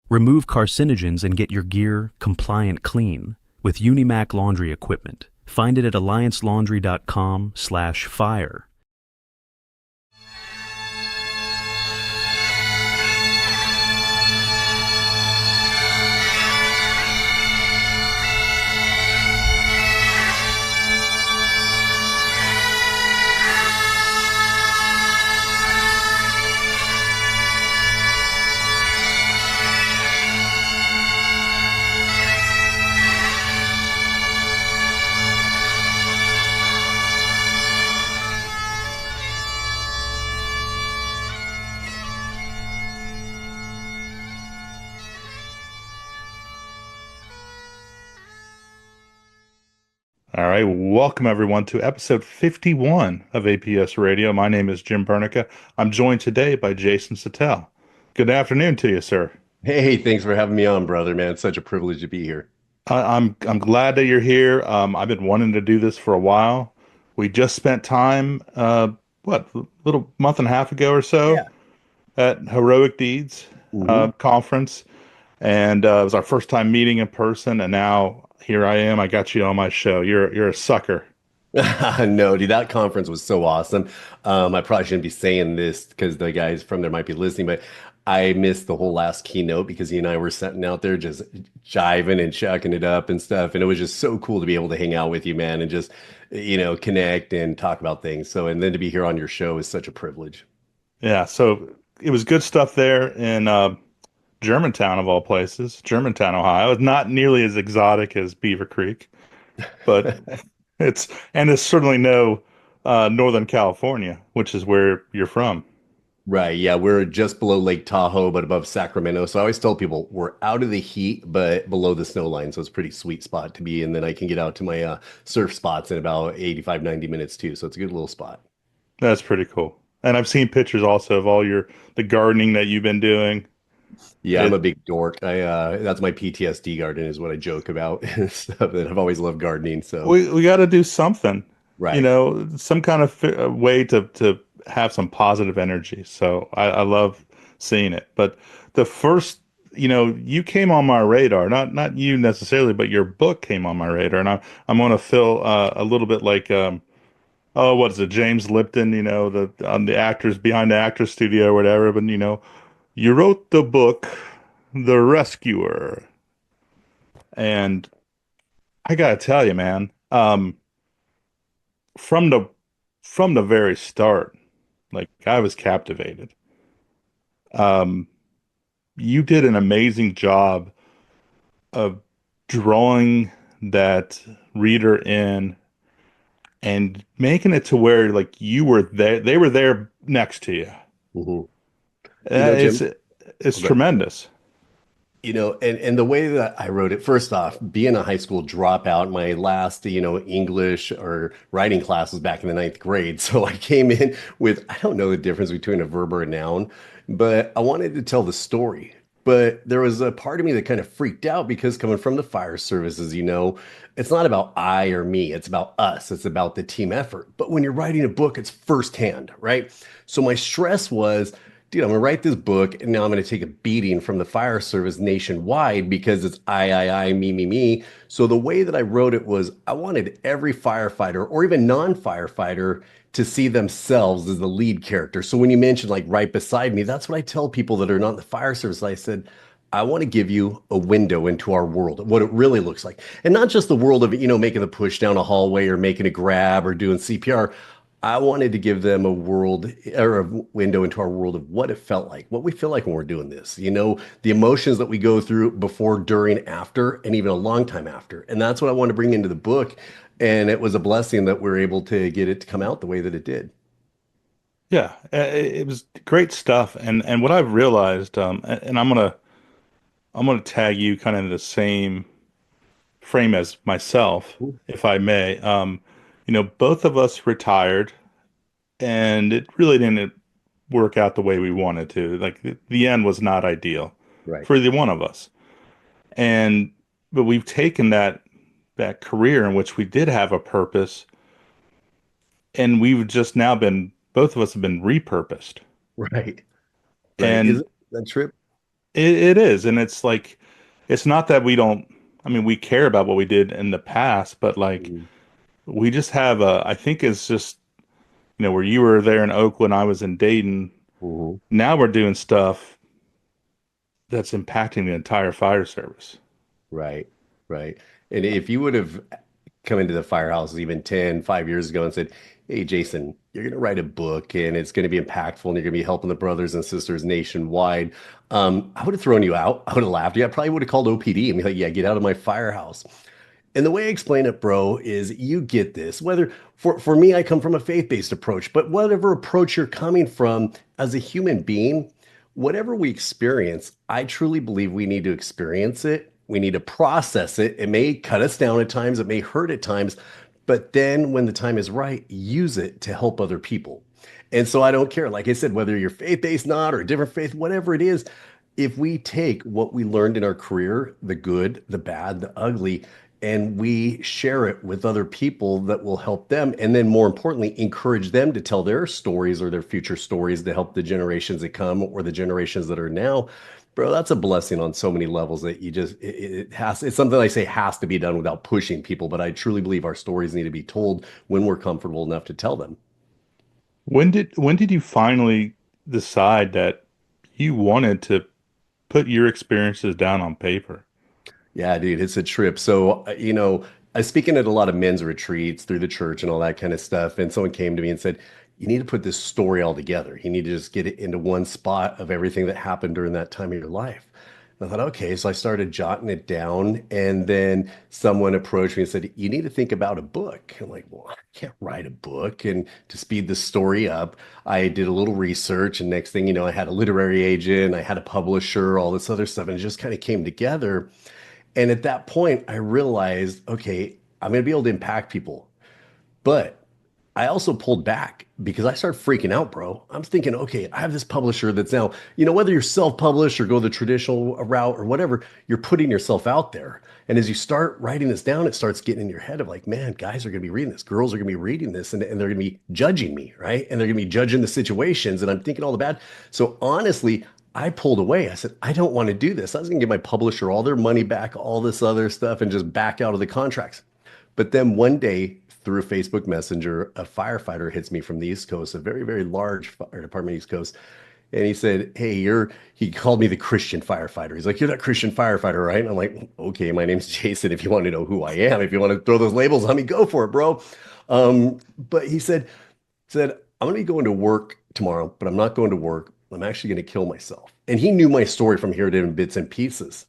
Remove carcinogens and get your gear compliant clean with Unimac laundry equipment. Find it at alliancelaundry.com/fire. All right, welcome everyone to episode 51 of APS Radio. My name is Jim Burneka. I'm joined today by Jason Sautel. Good afternoon to you, sir. Hey, thanks for having me on, brother, man. It's such a privilege to be here. I'm glad that you're here. I've been wanting to do this for a while. We just spent time, a little month and a half ago or so Yeah. at Heroic Deeds hmm conference, and it was our first time meeting in person. And now here I am. I got you on my show. You're a sucker. No, dude, that conference was so awesome. I probably shouldn't be saying this because the guys from there might be listening, but I missed the whole last keynote because you and I were sitting out there just jiving and chucking it up and stuff. And it was just so cool to be able to hang out with you, man, and just, connect and talk about things. So, and then to be here on your show is such a privilege. Yeah, so it was good stuff there in Germantown, of all places, Germantown, Ohio. It's not nearly as exotic as Beaver Creek, but it's certainly no Northern California, which is where you're from. Right. Yeah. We're just below Lake Tahoe, but above Sacramento. So I always tell people we're out of the heat, but below the snow line. So it's a pretty sweet spot to be. And then I can get out to my surf spots in about 85, 90 minutes too. So it's a good little spot. That's pretty cool. And I've seen pictures also of all the gardening that you've been doing. Yeah, I'm It a big dork. That's my PTSD garden is what I joke about and stuff. And I've always loved gardening. So, we got to do something, right. some kind of way to have some positive energy. So I love seeing it. But the first, you came on my radar, not you necessarily, but your book came on my radar, and I'm going to feel a little bit like oh, what is it, James Lipton, the actors behind the actors studio or whatever. But you wrote the book, The Rescuer, and I gotta tell you, man, from the very start, like I was captivated. Um, you did an amazing job of drawing that reader in and making it to where like you were there, they were there next to you. hmm It's Jim, it's okay. tremendous. And the way that I wrote it, first off, being a high school dropout, my last, English or writing class was back in the ninth grade. So I came in with, I don't know the difference between a verb or a noun, but I wanted to tell the story. But there was a part of me that kind of freaked out because coming from the fire services, it's not about I or me, it's about us, it's about the team effort. But when you're writing a book, it's firsthand, right? So my stress was, dude, I'm gonna write this book and now I'm gonna take a beating from the fire service nationwide because it's I, me. So the way that I wrote it was I wanted every firefighter or even non-firefighter to see themselves as the lead character. So when you mentioned like right beside me, that's what I tell people that are not in the fire service. I said, I want to give you a window into our world, what it really looks like. And not just the world of, making the push down a hallway or making a grab or doing CPR. I wanted to give them a world or a window into our world of what it felt like, what we feel like when we're doing this, the emotions that we go through before, during, after, and even a long time after. And that's what I want to bring into the book. And it was a blessing that we are able to get it to come out the way that it did. Yeah, it was great stuff. And what I've realized, and I'm gonna tag you kind of in the same frame as myself, if I may. Both of us retired, and it really didn't work out the way we wanted to. Like the end was not ideal Right. for either one of us. And but we've taken that career in which we did have a purpose, and we've just now been both of us have been repurposed. Right. Right. And Isn't that trip? it is, and it's like it's not that we don't. I mean, we care about what we did in the past, but like Mhm. we just have a. I think it's just where you were there in Oakland, I was in Dayton. Mhm. Now we're doing stuff that's impacting the entire fire service. Right, right. And if you would have come into the firehouse even 5 years ago and said, "Hey, Jason, you're going to write a book and it's going to be impactful and you're going to be helping the brothers and sisters nationwide," I would have thrown you out. I would have laughed. Yeah, I probably would have called OPD and be like, "Yeah, get out of my firehouse." And the way I explain it, bro, is you get this. Whether for me, I come from a faith-based approach, but whatever approach you're coming from as a human being, whatever we experience, I truly believe we need to experience it. We need to process it. It may cut us down at times, it may hurt at times, but then when the time is right, use it to help other people. And so I don't care, like I said, whether you're faith-based, not, or a different faith, whatever it is, if we take what we learned in our career, the good, the bad, the ugly, and we share it with other people that will help them, and then more importantly encourage them to tell their stories or their future stories to help the generations that come or the generations that are now, bro, that's a blessing on so many levels that you just it has, it's something I say has to be done without pushing people, but I truly believe our stories need to be told when we're comfortable enough to tell them. When did you finally decide that you wanted to put your experiences down on paper? Yeah, dude, it's a trip. So, I was speaking at a lot of men's retreats through the church and all that kind of stuff. And someone came to me and said, "You need to put this story all together. You need to just get it into one spot of everything that happened during that time of your life." And I thought, okay. So I started jotting it down. And then someone approached me and said, "You need to think about a book." I'm like, "Well, I can't write a book." And to speed the story up, I did a little research. And next thing you know, I had a literary agent, I had a publisher, all this other stuff. And it just kind of came together. And at that point, I realized, okay, I'm going to be able to impact people. But I also pulled back because I started freaking out, bro. I'm thinking, okay, I have this publisher that's now, whether you're self-published or go the traditional route or whatever, you're putting yourself out there. And as you start writing this down, it starts getting in your head of like, man, guys are going to be reading this, girls are going to be reading this, and they're going to be judging me, right? And they're going to be judging the situations, and I'm thinking all the bad. So honestly, I pulled away. I said, I don't want to do this. I was going to give my publisher all their money back, all this other stuff, and just back out of the contracts. But then one day, through Facebook Messenger, a firefighter hits me from the East Coast, a very, very large fire department East Coast. And he said, "Hey, he called me the Christian firefighter." He's like, "You're that Christian firefighter, right?" And I'm like, "Okay, my name's Jason. If you want to know who I am, if you want to throw those labels on me, go for it, bro." But he said, "I'm going to be going to work tomorrow, but I'm not going to work. I'm actually going to kill myself." And he knew my story from here to in bits and pieces.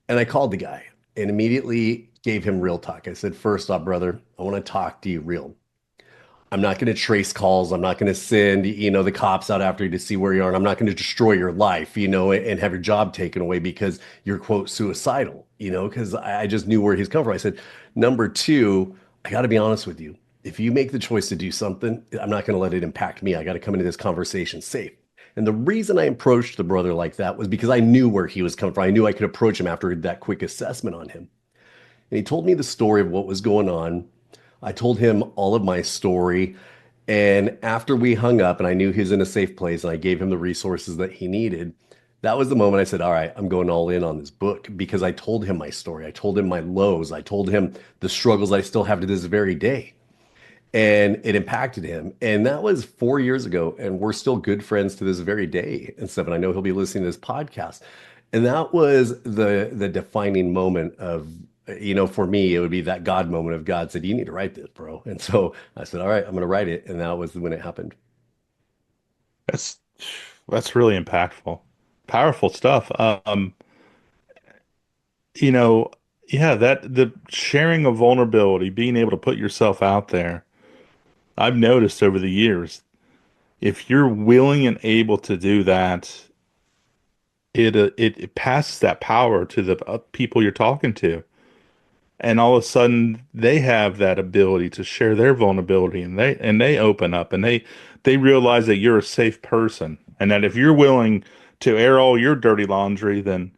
And I called the guy and immediately gave him real talk. I said, "First off, brother, I want to talk to you real. I'm not going to trace calls. I'm not going to send, the cops out after you to see where you are. And I'm not going to destroy your life, and have your job taken away because you're, quote, suicidal, because I just knew where he's come from." I said, "Number two, I got to be honest with you. If you make the choice to do something, I'm not going to let it impact me. I got to come into this conversation safe." And the reason I approached the brother like that was because I knew where he was coming from. I knew I could approach him after that quick assessment on him. And he told me the story of what was going on. I told him all of my story. And after we hung up and I knew he was in a safe place and I gave him the resources that he needed, that was the moment I said, "All right, I'm going all in on this book," because I told him my story. I told him my lows. I told him the struggles I still have to this very day. And it impacted him. And that was 4 years ago. And we're still good friends to this very day and stuff. And I know he'll be listening to this podcast. And that was the defining moment of, for me, it would be that God moment of God said, "You need to write this, bro." And so I said, "All right, I'm going to write it." And that was when it happened. That's that's really impactful, powerful stuff. You know, yeah, that the sharing of vulnerability, being able to put yourself out there. I've noticed over the years, if you're willing and able to do that, it passes that power to the people you're talking to, and all of a sudden they have that ability to share their vulnerability, and they open up, and they realize that you're a safe person, and that if you're willing to air all your dirty laundry, then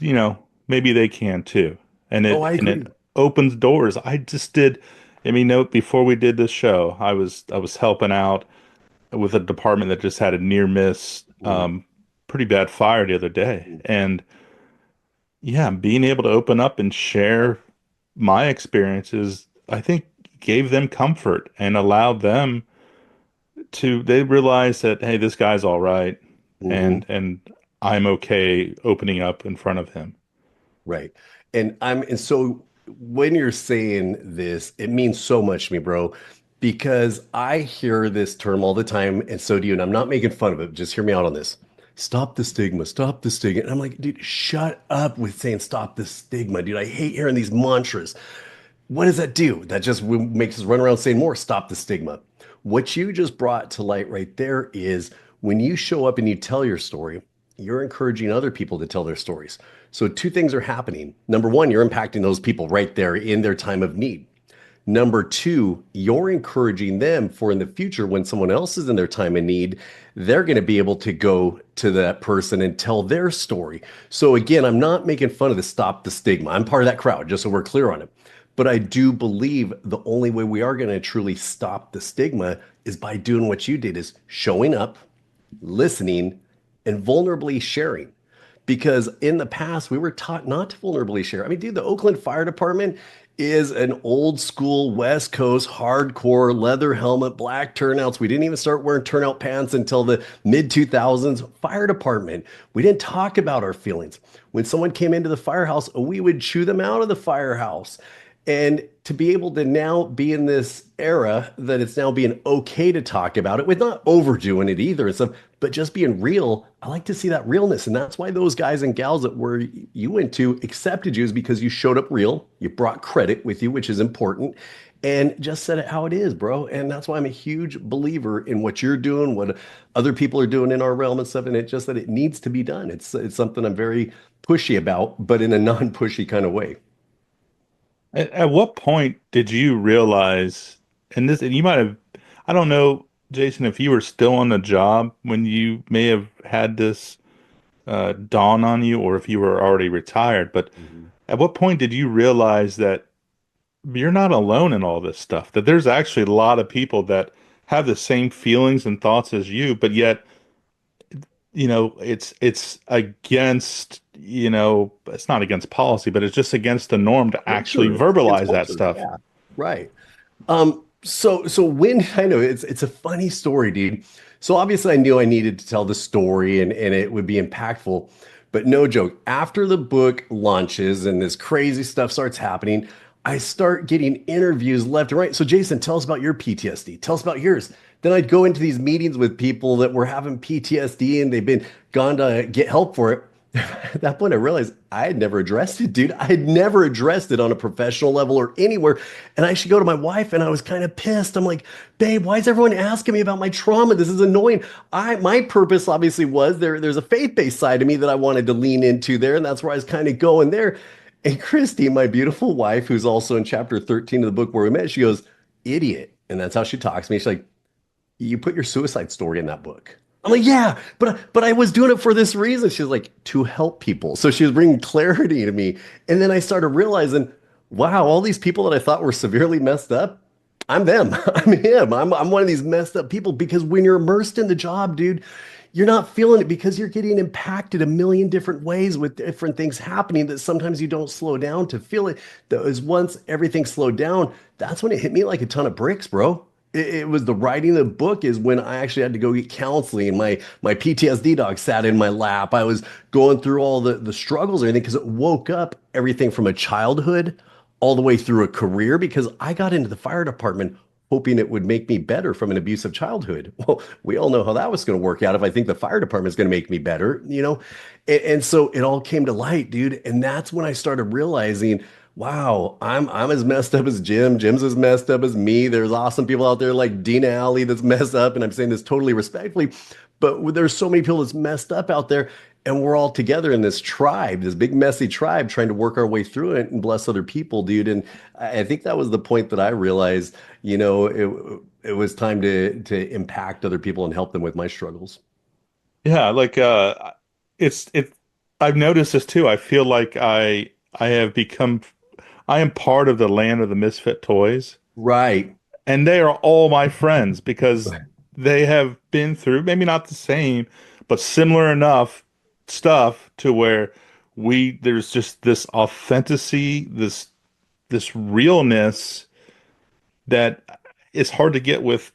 maybe they can too. And Oh, it I and agree. it opens doors. I just did. I mean, note before we did this show, I was helping out with a department that just had a near miss. Mm, pretty bad fire the other day. And yeah, being able to open up and share my experiences, I think gave them comfort and allowed them they realize that, hey, this guy's all right, Hmm. and I'm okay opening up in front of him. Right. And so when you're saying this, it means so much to me, bro, because I hear this term all the time, and so do you. And I'm not making fun of it. Just hear me out on this. Stop the stigma, stop the stigma. And I'm like, dude, shut up with saying stop the stigma, dude. I hate hearing these mantras. What does that do? That just makes us run around saying more, stop the stigma. What you just brought to light right there is when you show up and you tell your story, you're encouraging other people to tell their stories. So two things are happening. Number one, you're impacting those people right there in their time of need. Number two, you're encouraging them for in the future when someone else is in their time of need, they're going to be able to go to that person and tell their story. So again, I'm not making fun of the stop the stigma. I'm part of that crowd, just so we're clear on it. But I do believe the only way we are going to truly stop the stigma is by doing what you did, is showing up, listening, and vulnerably sharing. Because in the past, we were taught not to vulnerably share. I mean, dude, the Oakland Fire Department is an old school West Coast hardcore leather helmet, black turnouts. We didn't even start wearing turnout pants until the mid 2000s. Fire department. We didn't talk about our feelings. When someone came into the firehouse, we would chew them out of the firehouse. And to be able to now be in this era that it's now being okay to talk about it with not overdoing it either and stuff, but just being real. I like to see that realness. And that's why those guys and gals that were you went to accepted you, is because you showed up real. You brought credit with you, which is important, and just said it how it is, bro. And that's why I'm a huge believer in what you're doing, what other people are doing in our realm and stuff. And it's just that it needs to be done. It's something I'm very pushy about, but in a non-pushy kind of way. At what point did you realize, and you might have, I don't know, Jason, if you were still on the job when you may have had this dawn on you, or if you were already retired, but Mhm. at what point did you realize that you're not alone in all this stuff, that there's actually a lot of people that have the same feelings and thoughts as you, but yet, it's against, it's not against policy, but it's just against the norm to actually Culture. It's against verbalize that culture. stuff. Yeah. Right. So when I know it's a funny story, dude. So obviously I knew I needed to tell the story and it would be impactful, but no joke. After the book launches and this crazy stuff starts happening, I start getting interviews left and right. So Jason, tell us about your PTSD. Tell us about yours. Then I'd go into these meetings with people that were having PTSD and they've been gone to get help for it. At that point, I realized I had never addressed it, dude. I had never addressed it on a professional level or anywhere. And I should go to my wife, and I was kind of pissed. I'm like, babe, why is everyone asking me about my trauma? This is annoying. My purpose obviously was there's a faith-based side of me that I wanted to lean into there, and that's where I was kind of going there. And Christy, my beautiful wife, who's also in chapter 13 of the book where we met, she goes, idiot. And that's how she talks to me. She's like, you put your suicide story in that book. I'm like, yeah, but I was doing it for this reason. She's like, to help people. So she was bringing clarity to me. And then I started realizing, wow, all these people that I thought were severely messed up, I'm them. I'm him. I'm one of these messed up people, because when you're immersed in the job, dude, you're not feeling it because you're getting impacted a million different ways with different things happening that sometimes you don't slow down to feel it. That was once everything slowed down, that's when it hit me like a ton of bricks, bro. It was the writing of the book is when I actually had to go get counseling. And my PTSD dog sat in my lap. I was going through all the struggles and everything because it woke up everything from a childhood all the way through a career, because I got into the fire department hoping it would make me better from an abusive childhood. Well, we all know how that was going to work out if I think the fire department is going to make me better, you know? And so it all came to light, dude. And that's when I started realizing, wow, I'm as messed up as Jim. Jim's as messed up as me. There's awesome people out there like Dina Alley that's messed up, and I'm saying this totally respectfully, but there's so many people that's messed up out there, and we're all together in this tribe, this big messy tribe, trying to work our way through it and bless other people, dude. And I think that was the point that I realized, it was time to impact other people and help them with my struggles. Yeah, like it's it I've noticed this too. I feel like I have become I am part of the land of the misfit toys, Right. and they are all my friends because they have been through, maybe not the same, but similar enough stuff to where there's just this authenticity, this realness that is hard to get with,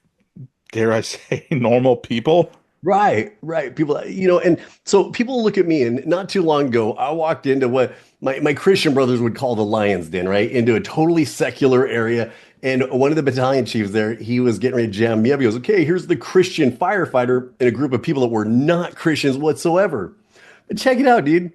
dare I say, normal people. Right, right. People, and so people look at me, and not too long ago, I walked into what my Christian brothers would call the lion's den, right? Into a totally secular area. And one of the battalion chiefs there, he was getting ready to jam me up. He goes, okay, here's the Christian firefighter and a group of people that were not Christians whatsoever. But check it out, dude.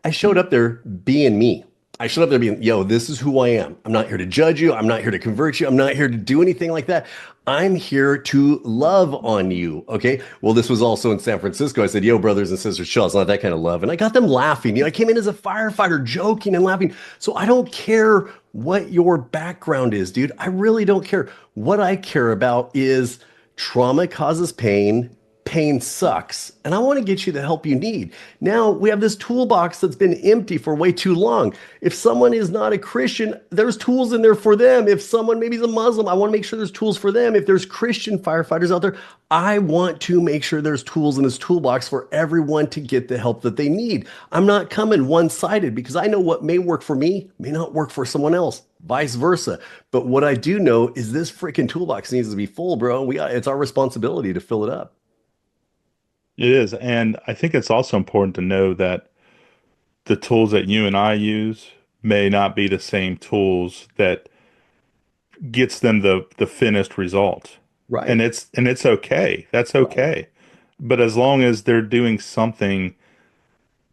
I showed up there being me. I showed up there being, yo, this is who I am. I'm not here to judge you. I'm not here to convert you. I'm not here to do anything like that. I'm here to love on you. Okay. Well, this was also in San Francisco. I said, yo, brothers and sisters, chill. It's not that kind of love. And I got them laughing. I came in as a firefighter, joking and laughing. So I don't care what your background is, dude. I really don't care. What I care about is trauma causes pain. Pain sucks, and I want to get you the help you need. Now we have this toolbox that's been empty for way too long. If someone is not a Christian, there's tools in there for them. If someone maybe is a Muslim, I want to make sure there's tools for them. If there's Christian firefighters out there, I want to make sure there's tools in this toolbox for everyone to get the help that they need. I'm not coming one-sided because I know what may work for me may not work for someone else. Vice versa. But what I do know is this freaking toolbox needs to be full, bro. It's our responsibility to fill it up. It is. And I think it's also important to know that the tools that you and I use may not be the same tools that gets them the finished result. Right. And it's okay. That's okay. Right. But as long as they're doing something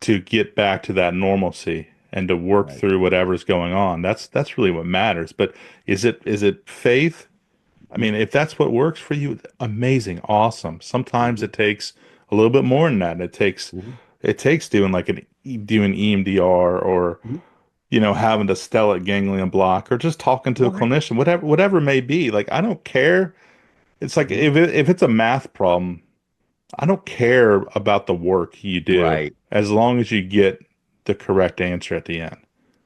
to get back to that normalcy and to work Right. through whatever's going on, that's really what matters. But is it faith? I mean, if that's what works for you, amazing, awesome. Sometimes it takes a little bit more than that. It takes doing doing EMDR or having to stellate ganglion block or just talking to a clinician, whatever it may be. Like, I don't care. It's like if it's a math problem, I don't care about the work you do, Right. as long as you get the correct answer at the end.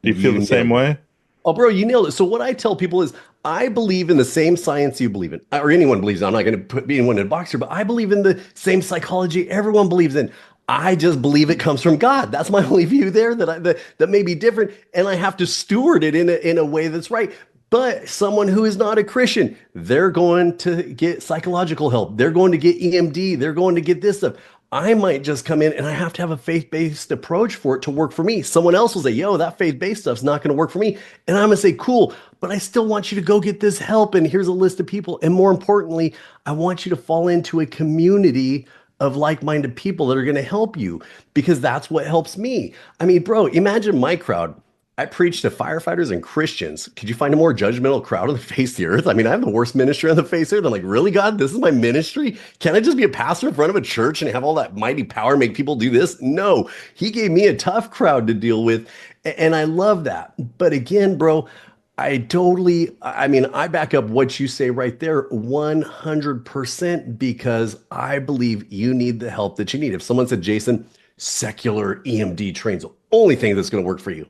Do you feel the same way? Oh, bro, you nailed it. So what I tell people is I believe in the same science you believe in, or anyone believes in. I'm not going to put anyone in a box here, but I believe in the same psychology everyone believes in. I just believe it comes from God. That's my only view there that may be different, and I have to steward it in a way that's right. But someone who is not a Christian, they're going to get psychological help. They're going to get EMD. They're going to get this stuff. I might just come in and I have to have a faith-based approach for it to work for me. Someone else will say, yo, that faith-based stuff's not going to work for me. And I'm going to say, cool, but I still want you to go get this help. And here's a list of people. And more importantly, I want you to fall into a community of like-minded people that are going to help you, because that's what helps me. I mean, bro, imagine my crowd. I preach to firefighters and Christians. Could you find a more judgmental crowd on the face of the earth? I mean, I have the worst ministry on the face of the earth. I'm like, really, God? This is my ministry? Can I just be a pastor in front of a church and have all that mighty power make people do this? No. He gave me a tough crowd to deal with, and I love that. But again, bro, I back up what you say right there 100%, because I believe you need the help that you need. If someone said, Jason, secular EMD train's the only thing that's going to work for you,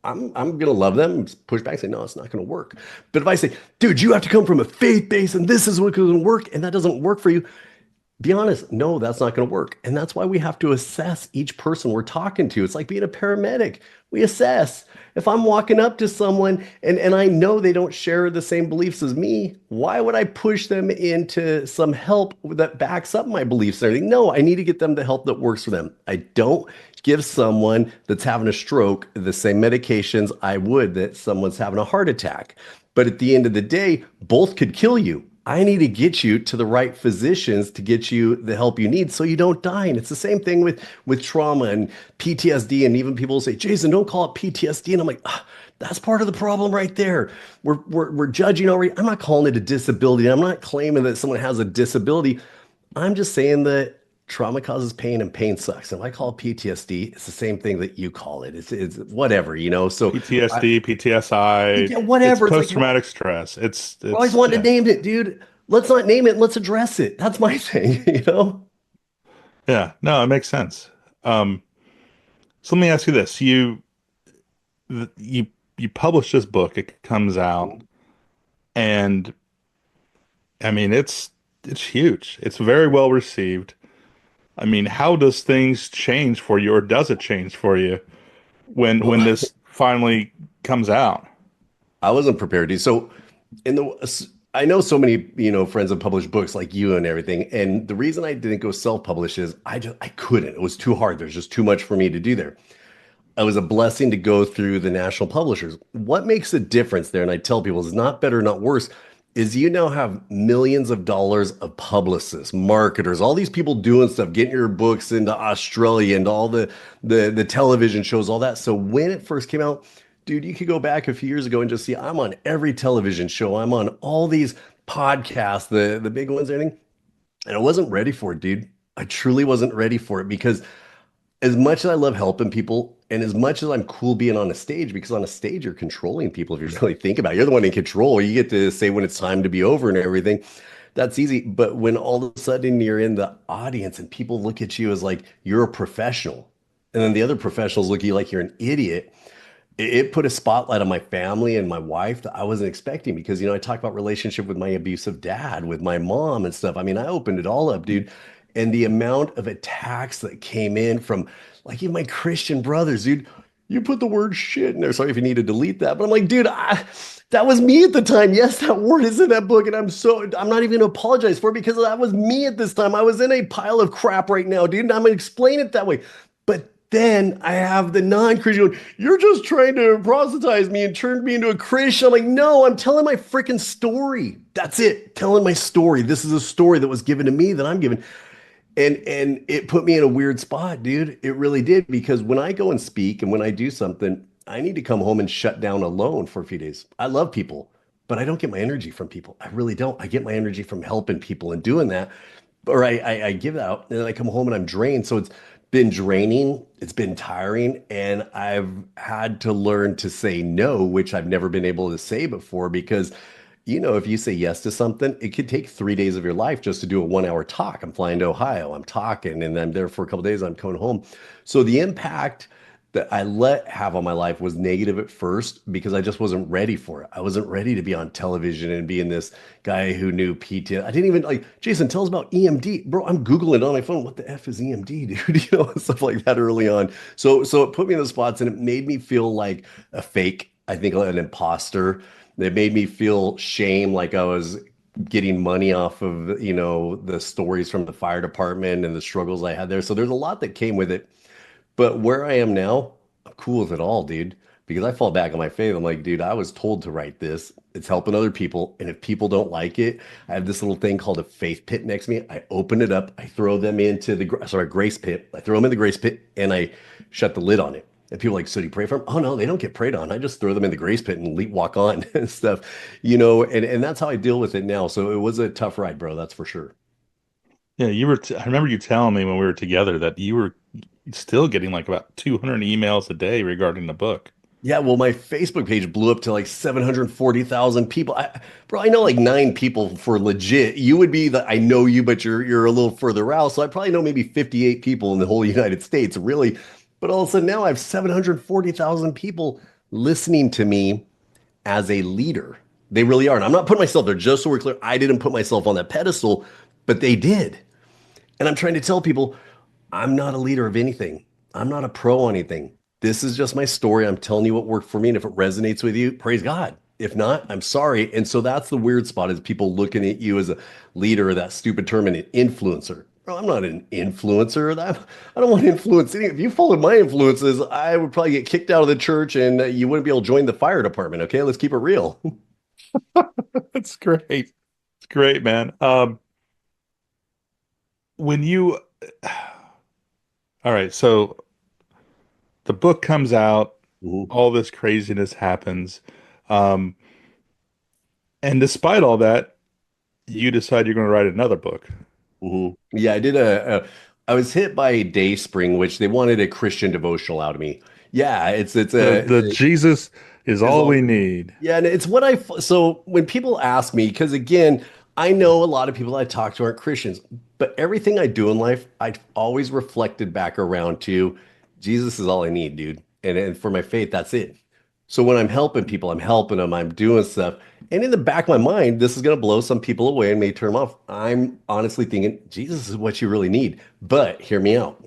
I'm going to love them, push back, say, no, it's not going to work. But if I say, dude, you have to come from a faith base and this is what's going to work, and that doesn't work for you, be honest, no, that's not going to work. And that's why we have to assess each person we're talking to. It's like being a paramedic. We assess. If I'm walking up to someone and I know they don't share the same beliefs as me, why would I push them into some help that backs up my beliefs and everything? No, I need to get them the help that works for them. I don't give someone that's having a stroke the same medications I would that someone's having a heart attack. But at the end of the day, both could kill you. I need to get you to the right physicians to get you the help you need so you don't die. And it's the same thing with trauma and PTSD. And even people will say, Jason, don't call it PTSD. And I'm like, that's part of the problem right there. We're judging already. I'm not calling it a disability. I'm not claiming that someone has a disability. I'm just saying that trauma causes pain and pain sucks. And if I call it PTSD, it's the same thing that you call it. It's whatever, So PTSD, PTSI, yeah, whatever. It's post-traumatic stress. It's I always wanted to name it, dude. Let's not name it. Let's address it. That's my thing, Yeah, no, it makes sense. So let me ask you this: you publish this book. It comes out, and I mean it's huge. It's very well received. I mean, how does things change for you, or does it change for you when Well, this finally comes out? I wasn't prepared to. So in the I know so many, friends have published books like you and everything. And the reason I didn't go self-publish is I couldn't. It was too hard. There's just too much for me to do there. It was a blessing to go through the national publishers. What makes a difference there, and I tell people, is not better, not worse, is you now have millions of dollars of publicists, marketers, all these people doing stuff, getting your books into Australia and all the television shows, all that. So when it first came out, dude, you could go back a few years ago and just see I'm on every television show. I'm on all these podcasts, the big ones, and everything. And I wasn't ready for it, dude. I truly wasn't ready for it because as much as I love helping people and as much as I'm cool being on a stage, because on a stage you're controlling people if you really think about it. You're the one in control. You get to say when it's time to be over and everything. That's easy. But when all of a sudden you're in the audience and people look at you as like you're a professional, and then the other professionals look at you like you're an idiot, it put a spotlight on my family and my wife that I wasn't expecting because, I talk about relationship with my abusive dad, with my mom and stuff. I mean, I opened it all up, dude. And the amount of attacks that came in from like even my Christian brothers, dude, you put the word shit in there. Sorry if you need to delete that. But I'm like, dude, that was me at the time. Yes, that word is in that book. And I'm not even gonna apologize for it because that was me at this time. I was in a pile of crap right now, dude. And I'm gonna explain it that way. But then I have the non-Christian one. You're just trying to proselytize me and turn me into a Christian. I'm like, no, I'm telling my freaking story. That's it. Telling my story. This is a story that was given to me that I'm giving. And it put me in a weird spot, dude. It really did because when I go and speak and when I do something, I need to come home and shut down alone for a few days. I love people, but I don't get my energy from people. I really don't. I get my energy from helping people and doing that. Or I give it out and then I come home and I'm drained. So it's been draining, it's been tiring, and I've had to learn to say no, which I've never been able to say before because if you say yes to something, it could take 3 days of your life just to do a 1 hour talk. I'm flying to Ohio, I'm talking, and I'm there for a couple of days, I'm coming home. So the impact that I let have on my life was negative at first because I just wasn't ready for it. I wasn't ready to be on television and being this guy who knew PTSD. I didn't even like, Jason, tell us about EMD. Bro, I'm Googling on my phone. What the F is EMD, dude? Stuff like that early on. So it put me in the spots and it made me feel like a fake, I think an imposter. It made me feel shame, like I was getting money off of, the stories from the fire department and the struggles I had there. So there's a lot that came with it. But where I am now, I'm cool with it all, dude. Because I fall back on my faith. I'm like, dude, I was told to write this. It's helping other people. And if people don't like it, I have this little thing called a faith pit next to me. I open it up. I throw them into grace pit. I throw them in the grace pit and I shut the lid on it. And people are like, so do you pray for them? Oh no, they don't get prayed on. I just throw them in the grace pit and walk on and stuff, and that's how I deal with it now. So it was a tough ride, bro. That's for sure. Yeah, I remember you telling me when we were together that you were still getting like about 200 emails a day regarding the book. Yeah, well, my Facebook page blew up to like 740,000 people. Bro, I know like 9 people for legit. You would be I know you, but you're a little further out. So I probably know maybe 58 people in the whole United States, really. But all of a sudden now I have 740,000 people listening to me as a leader. They really are. And I'm not putting myself there, just so we're clear. I didn't put myself on that pedestal, but they did. And I'm trying to tell people I'm not a leader of anything. I'm not a pro on anything. This is just my story. I'm telling you what worked for me. And if it resonates with you, praise God. If not, I'm sorry. And so that's the weird spot is people looking at you as a leader, or that stupid term, and an influencer. Bro, I'm not an influencer. I don't want to influence any. If you followed my influences, I would probably get kicked out of the church and you wouldn't be able to join the fire department. Okay, let's keep it real. That's great. It's great, man. When you, all right, so the book comes out, Mhm, all this craziness happens. Um, and despite all that, you decide you're going to write another book. Yeah, I did I was hit by a day spring, which they wanted a Christian devotional out of me. Yeah, The Jesus is is all all we need. Yeah, and it's what so when people ask me, because again, I know a lot of people I talk to aren't Christians, but everything I do in life, I've always reflected back around to Jesus is all I need, dude. And for my faith, that's it. So when I'm helping people, I'm helping them, I'm doing stuff. And in the back of my mind, this is going to blow some people away and may turn them off. I'm honestly thinking, Jesus is what you really need. But hear me out.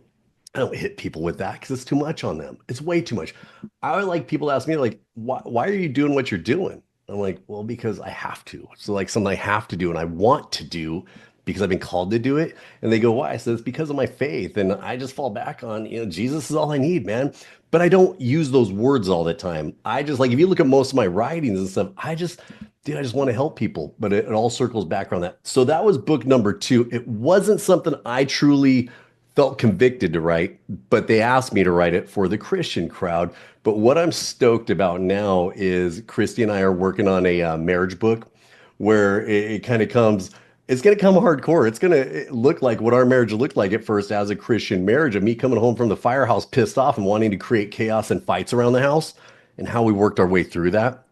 I don't hit people with that because it's too much on them. It's way too much. I would like people to ask me, like, why are you doing what you're doing? I'm like, well, because I have to. So like something I have to do and I want to do because I've been called to do it. And they go, why? I said, it's because of my faith. And I just fall back on, Jesus is all I need, man. But I don't use those words all the time. I just like, if you look at most of my writings and stuff, dude, I just want to help people. But it all circles back around that. So that was book number 2. It wasn't something I truly felt convicted to write, but they asked me to write it for the Christian crowd. But what I'm stoked about now is Christy and I are working on a marriage book where it kind of comes, it's going to come hardcore. It's going to look like what our marriage looked like at first as a Christian marriage, of me coming home from the firehouse pissed off and wanting to create chaos and fights around the house, and how we worked our way through that,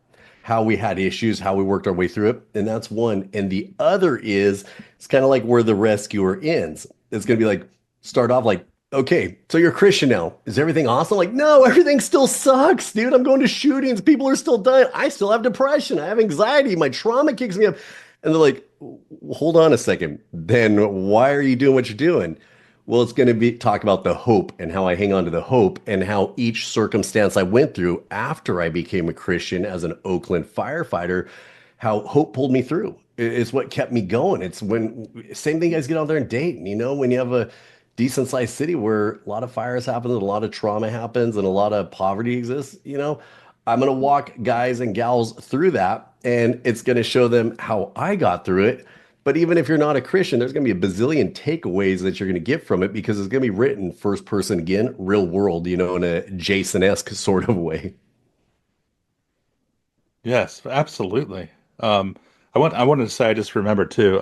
how we had issues, how we worked our way through it. And that's one. And the other is, it's kind of like where the rescuer ends. It's going to be like, start off like, okay, so you're a Christian now. Is everything awesome? Like, no, everything still sucks, dude. I'm going to shootings. People are still dying. I still have depression. I have anxiety. My trauma kicks me up. And they're like, hold on a second. Then why are you doing what you're doing? Well, it's going to be talk about the hope and how I hang on to the hope and how each circumstance I went through after I became a Christian as an Oakland firefighter, how hope pulled me through. It's what kept me going. It's when, same thing, guys, get out there and date. When you have a decent sized city where a lot of fires happen and a lot of trauma happens and a lot of poverty exists, I'm going to walk guys and gals through that, and it's going to show them how I got through it. But even if you're not a Christian, there's going to be a bazillion takeaways that you're going to get from it because it's going to be written first person again, real world, in a Jason-esque sort of way. Yes, absolutely. I wanted to say, I just remembered too.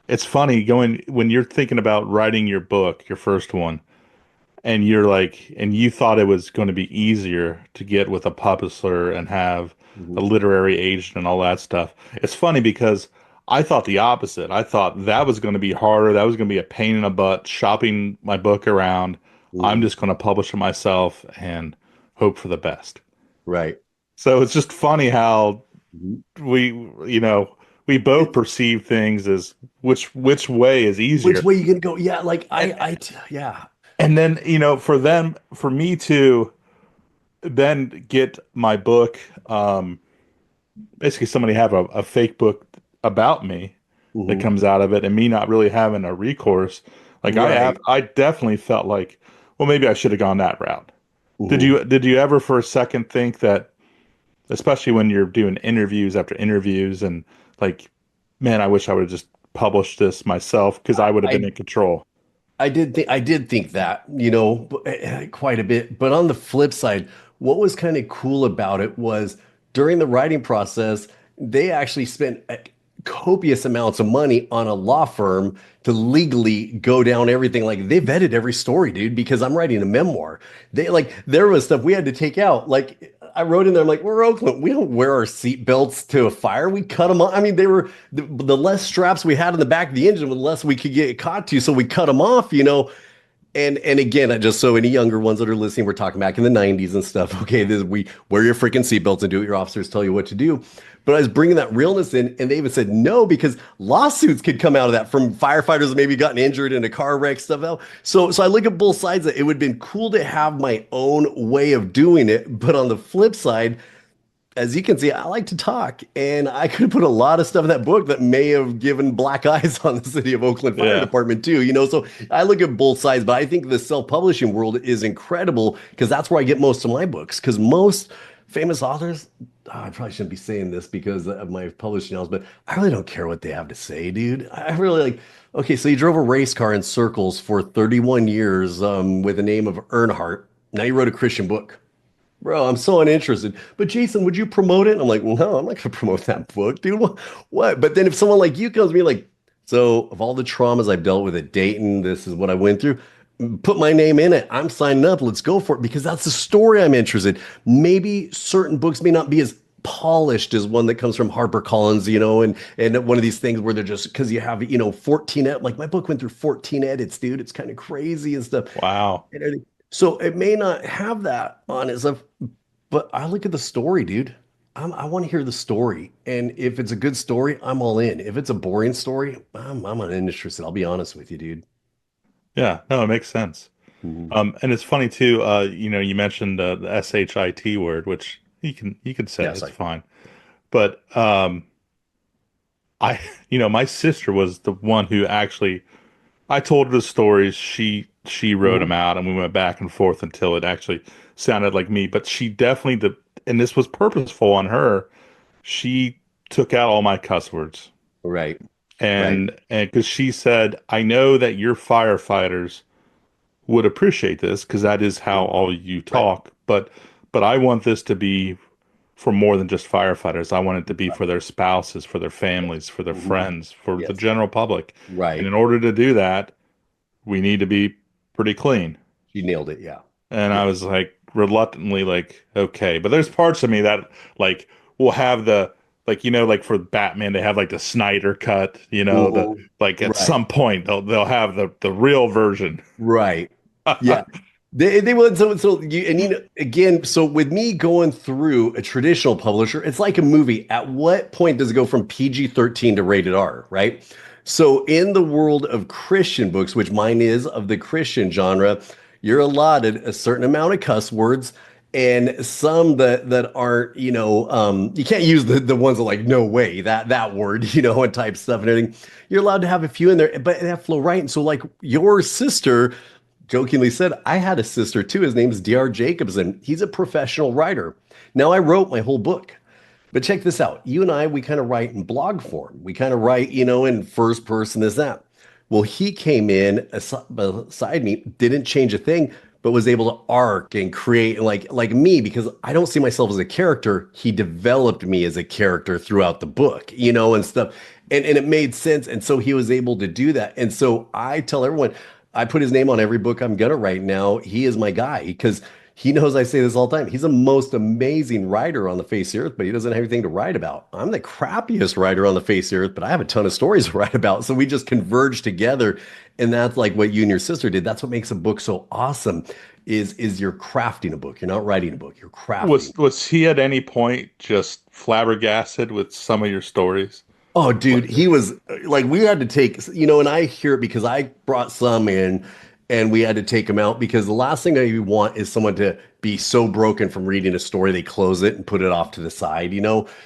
It's funny going when you're thinking about writing your book, your first one, and you're like, and you thought it was going to be easier to get with a publisher and have a Mhm. literary agent and all that stuff. It's funny because I thought the opposite. I thought that was going to be harder. That was going to be a pain in the butt, shopping my book around. I'm Mhm. just going to publish it myself and hope for the best. Right. So it's just funny how Mhm. we, we both perceive things as which way is Which easier. way you gonna go? Yeah, like And yeah. and then, for me to then get my book, basically somebody have a fake book about me that Mhm. comes out of it, and me not really having a recourse. Like Right. I definitely felt like, well, maybe I should have gone that route. Mhm. Did you ever for a second think that, especially when you're doing interviews after interviews, and like, man, I wish I would have just published this myself because I would have been I in control. I did think that, quite a bit. But on the flip side, what was kind of cool about it was during the writing process, they actually spent copious amounts of money on a law firm to legally go down everything. Like they vetted every story, dude, because I'm writing a memoir. There was stuff we had to take out. Like I wrote in there, I'm like, we're Oakland. We don't wear our seat belts to a fire. We cut them off. I mean, they were the less straps we had in the back of the engine, the less we could get caught to. So we cut them off. And again, just so any younger ones that are listening, we're talking back in the 90s and stuff. Okay, we wear your freaking seatbelts and do what your officers tell you what to do. But I was bringing that realness in, and they even said no because lawsuits could come out of that from firefighters that maybe gotten injured in a car wreck stuff out. So I look at both sides. That it would have been cool to have my own way of doing it, but on the flip side, as you can see, I like to talk, and I could have put a lot of stuff in that book that may have given black eyes on the city of Oakland Fire Yeah. Department too. So I look at both sides, but I think the self-publishing world is incredible because that's where I get most of my books. Because most famous authors, I probably shouldn't be saying this because of my publishing house, but I really don't care what they have to say, dude. I really like. Okay, so you drove a race car in circles for 31 years with the name of Earnhardt. Now you wrote a Christian book. Bro, I'm so uninterested. But Jason, would you promote it? I'm like, no, I'm not gonna promote that book, dude. What? But then if someone like you comes to me like, so of all the traumas I've dealt with at Dayton, this is what I went through. Put my name in it. I'm signing up. Let's go for it because that's the story I'm interested. Maybe certain books may not be as polished as one that comes from HarperCollins, and one of these things where they're just because you have, 14 like my book went through 14 edits, dude. It's kind of crazy and stuff. Wow. And everything. So it may not have that on it. So But I look at the story, dude. I want to hear the story. And if it's a good story, I'm all in. If it's a boring story, I'm uninterested. I'll be honest with you, dude. Yeah, no, it makes sense. Mhm. And it's funny too. You mentioned the shit word, which you can say Yeah, it's sorry. fine. But I, my sister was the one who actually I told her the stories. She wrote them Mhm. out, and we went back and forth until it actually sounded like me. But she definitely and this was purposeful on her. She took out all my cuss words, Right, right. and because she said, "I know that your firefighters would appreciate this because that is how Mhm. all you Right. talk. But I want this to be for more than just firefighters. I want it to be for their spouses, for their Yes. families, for their Mhm. friends, for the Yes. general public. And Right. in order to do that, we need to be pretty clean." You nailed it. Yeah. And I Yeah. was like reluctantly like, okay. But there's parts of me that like will have the like like for Batman they have like the Snyder cut, the Mhm. like at Right. some point they'll have the real version. Right. Yeah. They would so you and again, so with me going through a traditional publisher, it's like a movie. At what point does it go from PG-13 to rated R, right? So in the world of Christian books, which mine is of the Christian genre, you're allotted a certain amount of cuss words and some that aren't, you can't use the ones that like no way that word, and type stuff and everything. You're allowed to have a few in there, but they have to flow right. And so like your sister jokingly said, I had a sister too. His name is D.R. Jacobson. He's a professional writer. Now, I wrote my whole book, but check this out. You and I, we kind of write in blog form. We kind of write, in first person, this, that. Well, he came in beside me, didn't change a thing, but was able to arc and create like me because I don't see myself as a character. He developed me as a character throughout the book, and stuff. And it made sense. And so he was able to do that. And so I tell everyone, I put his name on every book I'm gonna write now. He is my guy because he knows I say this all the time. He's the most amazing writer on the face of the earth, but he doesn't have anything to write about. I'm the crappiest writer on the face of the earth, but I have a ton of stories to write about. So we just converge together. And that's like what you and your sister did. That's what makes a book so awesome is you're crafting a book. You're not writing a book, you're crafting. Was he at any point just flabbergasted with some of your stories? Oh, dude, Like, he was like, we had to take, and I hear it because I brought some in and we had to take them out because the last thing I want is someone to be so broken from reading a story, they close it and put it off to the side.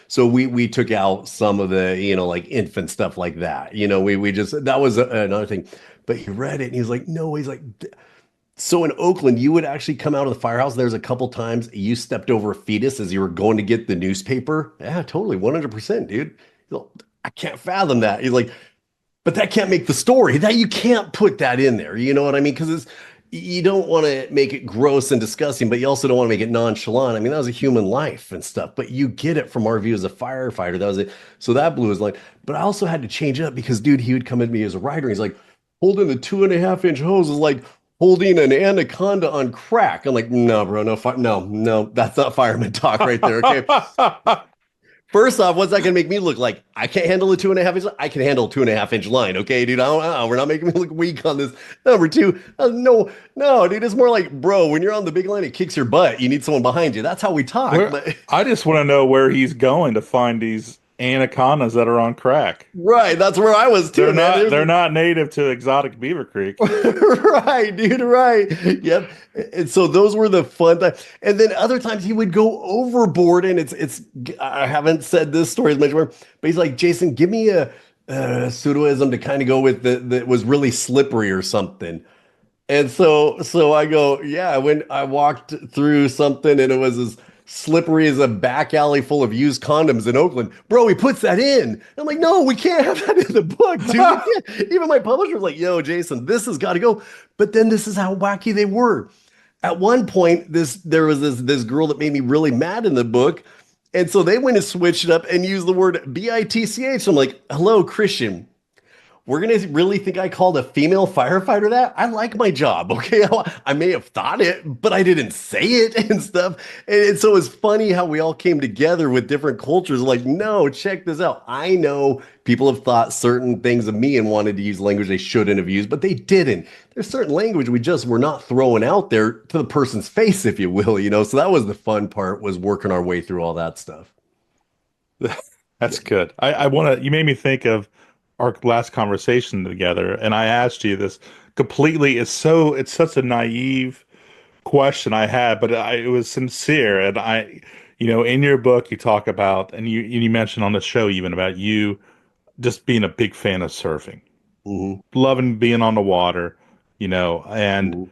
So we took out some of the, like infant stuff like that. We just, that was another thing. But he read it and he was like, no, he's like, so in Oakland, you would actually come out of the firehouse. There's a couple times you stepped over a fetus as you were going to get the newspaper. Yeah, totally, 100%, dude. He's like, I can't fathom that. He's like, but that can't make the story. That you can't put that in there. You know what I mean? Because you don't want to make it gross and disgusting, but you also don't want to make it nonchalant. I mean, that was a human life and stuff. But you get it from our view as a firefighter. That was it. So that blew his line. But I also had to change it up because, dude, he would come at me as a writer. He's like, holding the 2.5 inch hose is like holding an anaconda on crack. I'm like, no, bro, no, no, that's not fireman talk right there. Okay. First off, what's that gonna make me look like? I can't handle a 2.5 inch. I can handle a 2.5 inch line. Okay, dude. We're not making me look weak on this. Number two, no, no, dude. It's more like, bro, when you're on the big line, it kicks your butt. You need someone behind you. That's how we talk. where But I just want to know where he's going to find these anacondas that are on crack. right, that's where I was too, They're man. not they're not native to exotic Beaver Creek. Right, dude, right. Yep. And so those were the fun times. And then other times he would go overboard and it's I haven't said this story as much more, but he's like, Jason, give me a pseudoism to kind of go with that was really slippery or something. And so I go, yeah, when I walked through something and it was as slippery as a back alley full of used condoms in Oakland. Bro, he puts that in. I'm like, no, we can't have that in the book, dude. We can't. Even my publisher was like, yo, Jason, this has got to go. But then this is how wacky they were. At one point, there was this girl that made me really mad in the book. And so they went and switched it up and used the word bitch. I'm like, hello, Christian. we're gonna really think I called a female firefighter that? I like my job, okay? I may have thought it, but I didn't say it and stuff. And so it's funny how we all came together with different cultures. Like, no, check this out. I know people have thought certain things of me and wanted to use language they shouldn't have used, but they didn't. There's certain language we just were not throwing out there to the person's face, if you will, you know? So that was the fun part, was working our way through all that stuff. That's good. I want to, you made me think of our last conversation together, and I asked you this completely. It's such a naive question I had, but it was sincere. And in your book, you talk about, and you mentioned on the show even about you just being a big fan of surfing, Hmm. loving being on the water, and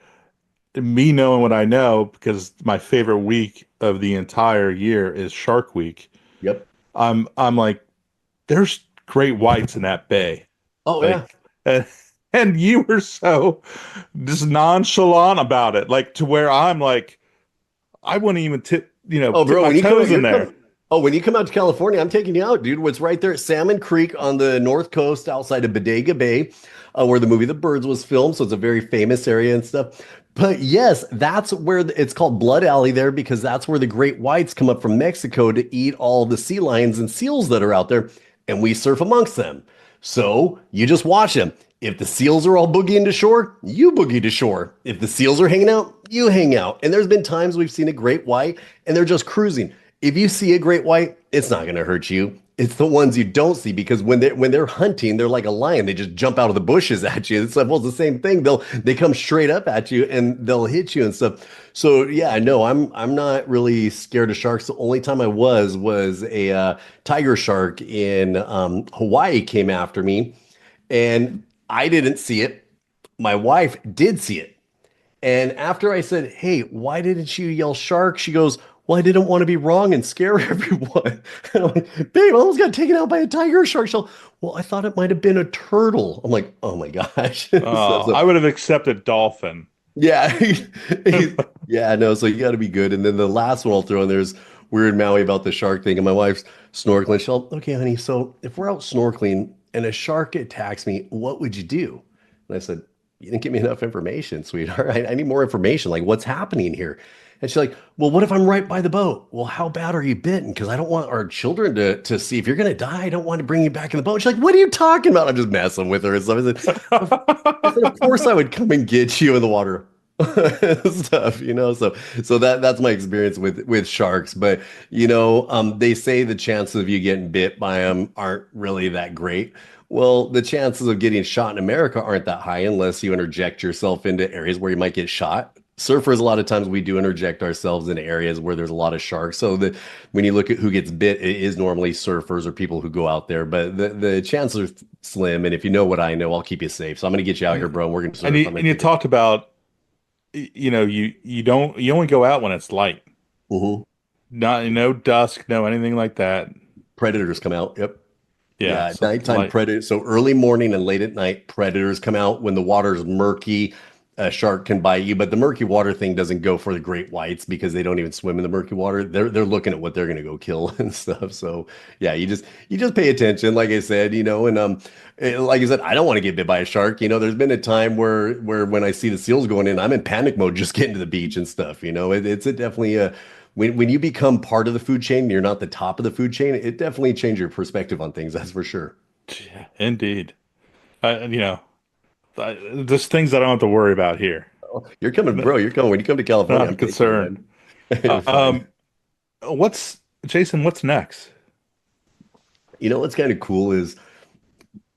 Hmm. me knowing what I know, because my favorite week of the entire year is Shark Week. Yep. I'm like, there's great whites in that bay. Oh, yeah. Like, and you were so just nonchalant about it, like to where I'm like, I wouldn't even Oh, tip bro, my when you come out, toes in there. when you come out to California, I'm taking you out, dude. What's right there at Salmon Creek on the north coast outside of Bodega Bay, where the movie The Birds was filmed. So it's a very famous area and stuff. But yes, that's where it's called Blood Alley there, because that's where the great whites come up from Mexico to eat all the sea lions and seals that are out there, and we surf amongst them. So you just watch them. If the seals are all boogieing to shore, you boogie to shore. If the seals are hanging out, you hang out. And there's been times we've seen a great white and they're just cruising. If you see a great white, it's not going to hurt you. It's the ones you don't see, because when they're hunting, they're like a lion. They just jump out of the bushes at you. It's like, well, it's the same thing. They come straight up at you and they'll hit you and stuff. So yeah, no, I'm not really scared of sharks. The only time I was a tiger shark in Hawaii came after me, and I didn't see it. My wife did see it. And after I said, "Hey, why didn't you yell shark?" She goes, "Well, I didn't want to be wrong and scare everyone." And I'm like, "Babe, I almost got taken out by a tiger shark." She'll, "Well, I thought it might have been a turtle." I'm like, "Oh my gosh." I would have accepted dolphin. Yeah. Yeah, no, so you got to be good. And then the last one I'll throw in there's weird Maui about the shark thing. And my wife's snorkeling. She'll, "Okay, honey, so if we're out snorkeling and a shark attacks me, what would you do?" And I said, "You didn't give me enough information, sweetheart. I need more information. Like, what's happening here?" And she's like, "Well, what if I'm right by the boat?" "Well, how bad are you bitten? Because I don't want our children to see. If you're going to die, I don't want to bring you back in the boat." She's like, "What are you talking about?" I'm just messing with her and stuff. I said, "Of course I would come and get you in the water." Stuff, so that's my experience with sharks. But they say the chances of you getting bit by them aren't really that great. Well, the chances of getting shot in America aren't that high unless you interject yourself into areas where you might get shot. Surfers, a lot of times we do interject ourselves into areas where there's a lot of sharks. So that when you look at who gets bit, it is normally surfers or people who go out there. But the chances are slim. And if you know what I know, I'll keep you safe. So I'm gonna get you out here, bro. We're gonna surf. And you talked about, you only go out when it's light. Mhm. Not no dusk, no anything like that. Predators come out. Yep. Yeah, Yeah, so nighttime light. predators. So early morning and late at night, predators come out when the water's murky. A shark can bite you, but the murky water thing doesn't go for the great whites because they don't even swim in the murky water. They're looking at what they're gonna go kill and stuff. So yeah, you just pay attention, like I said, and like I said, I don't want to get bit by a shark. There's been a time where when I see the seals going in, I'm in panic mode just getting to the beach and stuff. It's definitely a when you become part of the food chain, you're not the top of the food chain. It definitely changes your perspective on things. That's for sure. Yeah, indeed. There's things I don't have to worry about here. You're coming, bro. You're coming. When you come to California, Not I'm taking you, concerned. man. You're fine. What's Jason? What's next? What's kind of cool is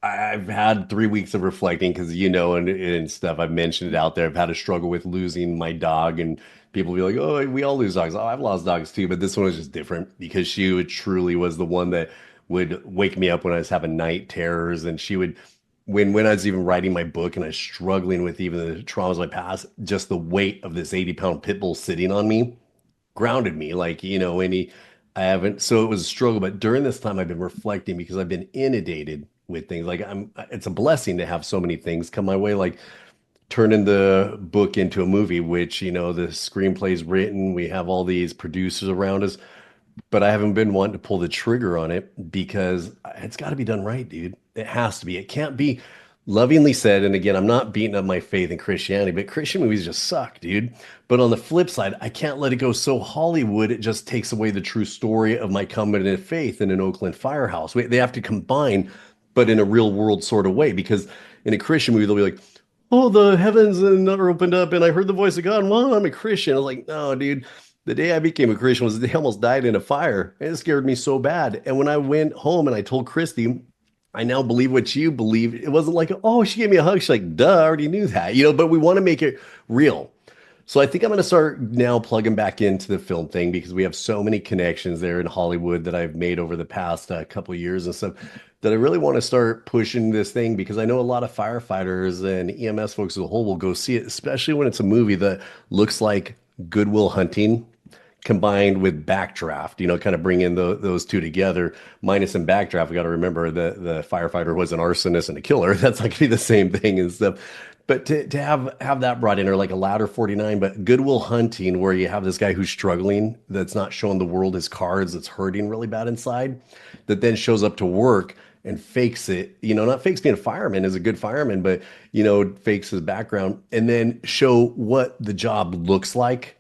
I've had 3 weeks of reflecting because and stuff. I've mentioned it out there. I've had a struggle with losing my dog, and people be like, "Oh, we all lose dogs." Oh, I've lost dogs too, but this one was just different because truly was the one that would wake me up when I was having night terrors, and she would. When I was even writing my book and I was struggling with even the traumas of my past, just the weight of this 80-pound pit bull sitting on me grounded me, like any I haven't, so it was a struggle. But during this time I've been reflecting because I've been inundated with things. Like, it's a blessing to have so many things come my way, like turning the book into a movie, which the screenplay's written, we have all these producers around us, but I haven't been wanting to pull the trigger on it because it's got to be done right, dude. It has to be. It can't be. Lovingly said, and again, I'm not beating up my faith in Christianity, but Christian movies just suck, dude. But on the flip side, I can't let it go so Hollywood, it just takes away the true story of my covenant faith in an Oakland firehouse. They have to combine, but in a real world sort of way, because in a Christian movie, they'll be like, oh, the heavens are opened up and I heard the voice of God. Well, I'm a Christian. I was like, no, dude. The day I became a Christian was the day I almost died in a fire. And it scared me so bad. And when I went home and I told Christy, I now believe what you believe. It wasn't like, oh, she gave me a hug. She's like, duh, I already knew that, but we want to make it real. So I think I'm going to start now plugging back into the film thing because we have so many connections there in Hollywood that I've made over the past couple of years and stuff that I really want to start pushing this thing because I know a lot of firefighters and EMS folks as a whole will go see it, especially when it's a movie that looks like Good Will Hunting combined with Backdraft, kind of bring in those two together. Minus in Backdraft, we got to remember that the firefighter was an arsonist and a killer. That's not going to be the same thing and stuff. But to have that brought in, or like a Ladder 49, but Good Will Hunting, where you have this guy who's struggling, that's not showing the world his cards, that's hurting really bad inside, that then shows up to work and fakes it, not fakes being a fireman, is a good fireman, but, fakes his background and then show what the job looks like,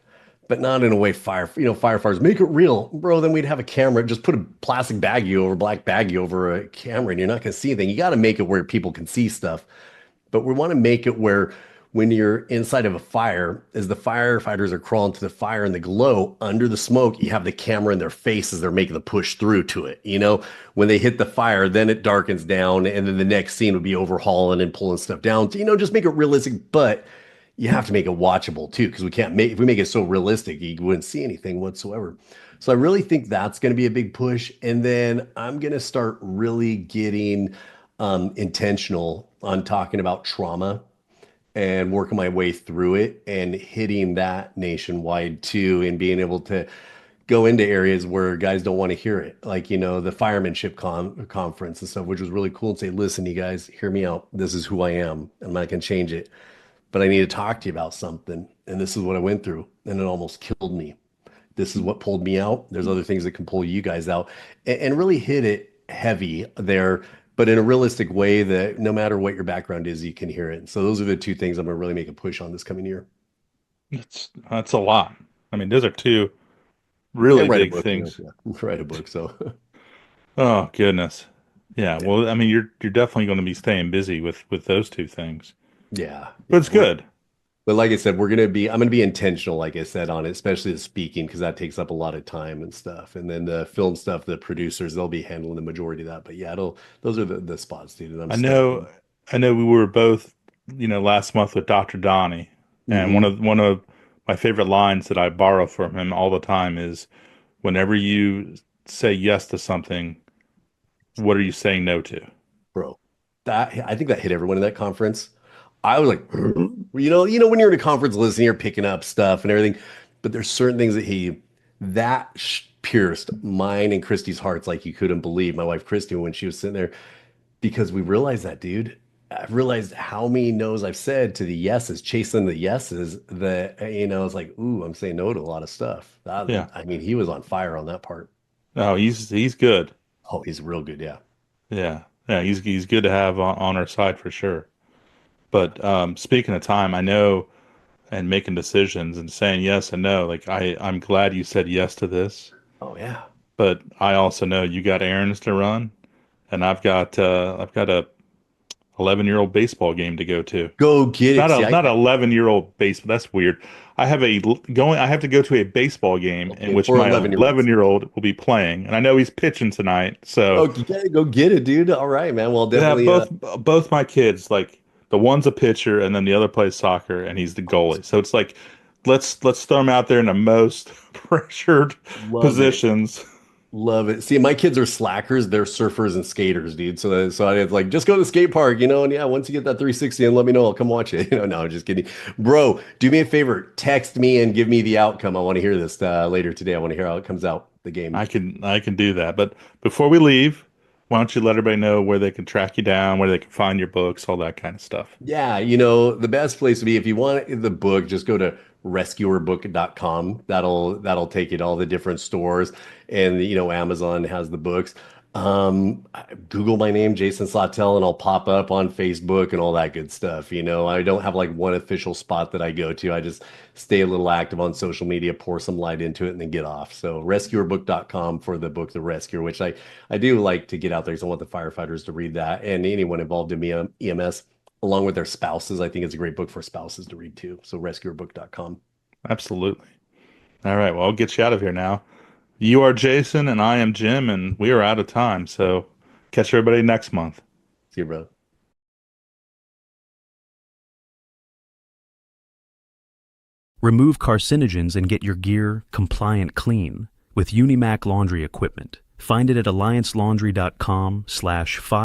but not in a way firefighters make it real, bro. Then we'd have a camera, just put a black baggie over a camera, and you're not going to see anything. You got to make it where people can see stuff. But we want to make it where when you're inside of a fire, as the firefighters are crawling to the fire and the glow under the smoke, you have the camera in their face as they're making the push through to it. When they hit the fire, then it darkens down, and then the next scene would be overhauling and pulling stuff down. So, just make it realistic, but you have to make it watchable too, because if we make it so realistic, you wouldn't see anything whatsoever. So I really think that's going to be a big push. And then I'm going to start really getting intentional on talking about trauma and working my way through it and hitting that nationwide too, and being able to go into areas where guys don't want to hear it, like the firemanship conference and stuff, which was really cool, and say, listen, you guys, hear me out. This is who I am. I'm not going to change it, but I need to talk to you about something, and this is what I went through, and it almost killed me. This is what pulled me out. There's other things that can pull you guys out, and really hit it heavy there, but in a realistic way that no matter what your background is, you can hear it. So those are the two things I'm going to really make a push on this coming year. That's a lot. I mean, those are two really big things. Write a book. So, oh goodness, yeah. Well, I mean, you're definitely going to be staying busy with those two things. Yeah, but it's good. But like I said, I'm going to be intentional, like I said, on it, especially the speaking, because that takes up a lot of time and stuff. And then the film stuff, the producers, they'll be handling the majority of that. But yeah, those are the spots, dude. I know we were both, last month with Dr. Donnie, and one of my favorite lines that I borrow from him all the time is, whenever you say yes to something, what are you saying no to? Bro, I think that hit everyone in that conference. I was like, when you're in a conference listening, you're picking up stuff and everything, but there's certain things that pierced mine and Christy's hearts like you couldn't believe. My wife, Christy, when she was sitting there, because we realized that, dude. I've realized how many no's I've said to the yeses, chasing the yeses, that, it's like, ooh, I'm saying no to a lot of stuff. Yeah. I mean, he was on fire on that part. Oh, he's good. Oh, he's real good. Yeah. Yeah. Yeah. He's good to have on our side for sure. But speaking of time, I know, and making decisions and saying yes and no, like I'm glad you said yes to this. Oh yeah. But I also know you got errands to run, and I've got a 11-year-old baseball game to go to. Go get it. Not 11-year-old baseball. That's weird. I have to go to a baseball game in which my 11-year-old will be playing, and I know he's pitching tonight. So you gotta go get it, dude. All right, man. Well, definitely. Yeah, both my kids, like, the one's a pitcher and then the other plays soccer and he's the goalie. So it's like, let's throw him out there in the most pressured positions. Love it. See, my kids are slackers. They're surfers and skaters, dude. So it's like, just go to the skate park, and yeah, once you get that 360 and let me know, I'll come watch it. No, I'm just kidding. Bro, do me a favor. Text me and give me the outcome. I want to hear this later today. I want to hear how it comes out, the game. I can do that. But before we leave, why don't you let everybody know where they can track you down, where they can find your books, all that kind of stuff? Yeah, the best place to be, if you want the book, just go to rescuerbook.com. That'll take you to all the different stores, and Amazon has the books. Google my name, Jason Sautel, and I'll pop up on Facebook and all that good stuff. I don't have like one official spot that I go to. I just stay a little active on social media, pour some light into it, and then get off. So rescuerbook.com for the book, The Rescuer, which I do like to get out there because I want the firefighters to read that and anyone involved in EMS along with their spouses. I think it's a great book for spouses to read too. So rescuerbook.com. Absolutely. All right. Well, I'll get you out of here now. You are Jason and I am Jim, and we are out of time. So catch everybody next month. See you, bro. Remove carcinogens and get your gear compliant clean with Unimac laundry equipment. Find it at alliancelaundry.com/fire.